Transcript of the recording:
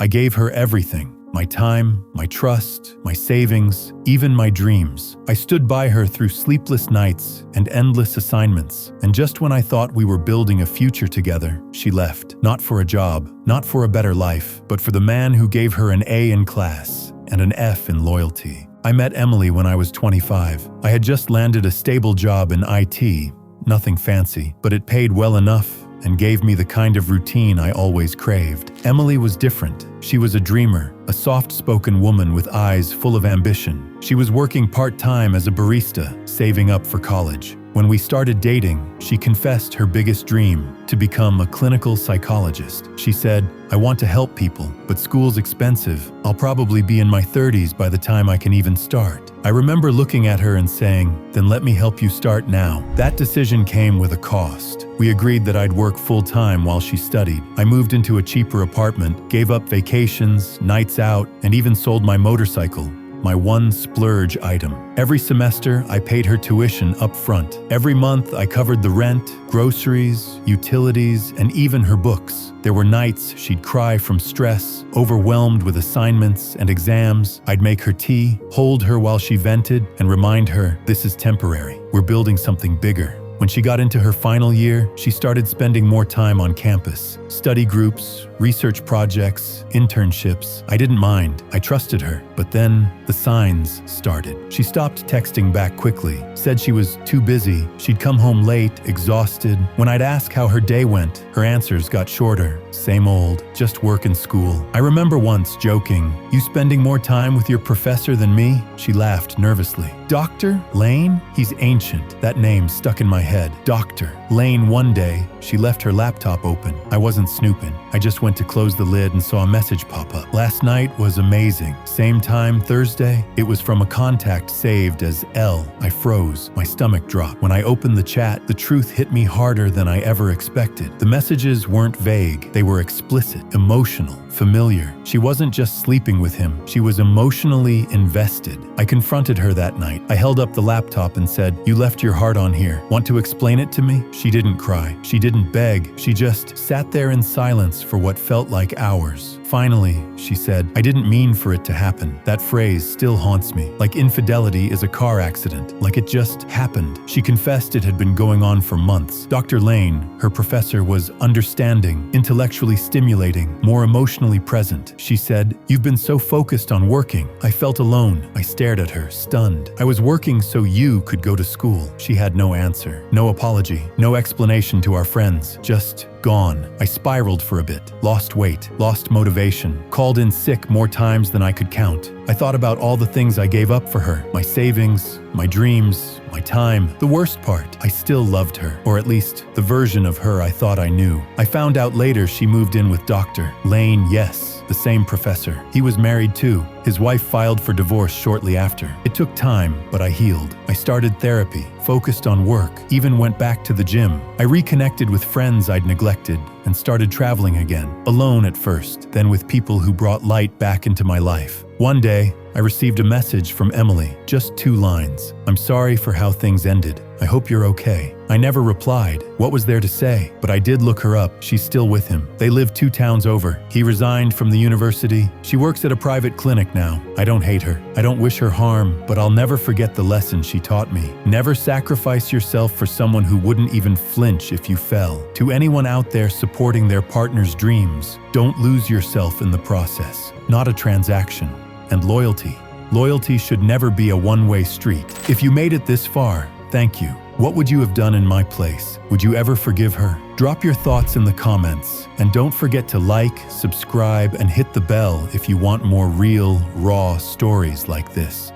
I gave her everything. My time, my trust, my savings, even my dreams. I stood by her through sleepless nights and endless assignments. And just when I thought we were building a future together, she left. Not for a job, not for a better life, but for the man who gave her an A in class and an F in loyalty. I met Emily when I was 25. I had just landed a stable job in IT, nothing fancy, but it paid well enough and gave me the kind of routine I always craved. Emily was different. She was a dreamer, a soft-spoken woman with eyes full of ambition. She was working part-time as a barista, saving up for college. When we started dating, she confessed her biggest dream, to become a clinical psychologist. She said, "I want to help people, but school's expensive. I'll probably be in my 30s by the time I can even start." I remember looking at her and saying, "Then let me help you start now." That decision came with a cost. We agreed that I'd work full-time while she studied. I moved into a cheaper apartment, gave up vacations, nights out, and even sold my motorcycle, my one splurge item. Every semester, I paid her tuition up front. Every month, I covered the rent, groceries, utilities, and even her books. There were nights she'd cry from stress, overwhelmed with assignments and exams. I'd make her tea, hold her while she vented, and remind her, this is temporary. We're building something bigger. When she got into her final year, she started spending more time on campus. Study groups, research projects, internships. I didn't mind. I trusted her. But then the signs started. She stopped texting back quickly, said she was too busy. She'd come home late, exhausted. When I'd ask how her day went, her answers got shorter. Same old, just work and school. I remember once joking, "You spending more time with your professor than me?" She laughed nervously. Dr. Lane? He's ancient. That name stuck in my head. Dr. Lane. One day, she left her laptop open. I wasn't snooping. I just went to close the lid and saw a message pop up. "Last night was amazing. Same time Thursday." It was from a contact saved as L. I froze. My stomach dropped. When I opened the chat, the truth hit me harder than I ever expected. The messages weren't vague. They were explicit, emotional, familiar. She wasn't just sleeping with him. She was emotionally invested. I confronted her that night. I held up the laptop and said, "You left your heart on here. Want to explain it to me?" She didn't cry. She didn't beg. She just sat there in silence for what felt like hours. Finally, she said, "I didn't mean for it to happen." That phrase still haunts me. Like infidelity is a car accident. Like it just happened. She confessed it had been going on for months. Dr. Lane, her professor, was understanding, intellectually stimulating, more emotionally present. She said, "You've been so focused on working." I felt alone. I stared at her, stunned. "I was working so you could go to school." She had no answer, no apology, no explanation to our friends, just gone. I spiraled for a bit, lost weight, lost motivation, called in sick more times than I could count. I thought about all the things I gave up for her, my savings, my dreams, my time. The worst part, I still loved her, or at least the version of her I thought I knew. I found out later she moved in with Dr. Lane, yes, the same professor. He was married too. His wife filed for divorce shortly after. It took time, but I healed. I started therapy, focused on work, even went back to the gym. I reconnected with friends I'd neglected and started traveling again, alone at first, then with people who brought light back into my life. One day, I received a message from Emily, just 2 lines. "I'm sorry for how things ended. I hope you're okay." I never replied. What was there to say? But I did look her up. She's still with him. They live 2 towns over. He resigned from the university. She works at a private clinic now. I don't hate her. I don't wish her harm, but I'll never forget the lesson she taught me. Never sacrifice yourself for someone who wouldn't even flinch if you fell. To anyone out there supporting their partner's dreams, don't lose yourself in the process. Not a transaction. And loyalty. Loyalty should never be a one-way street. If you made it this far, thank you. What would you have done in my place? Would you ever forgive her? Drop your thoughts in the comments. And don't forget to like, subscribe, and hit the bell if you want more real, raw stories like this.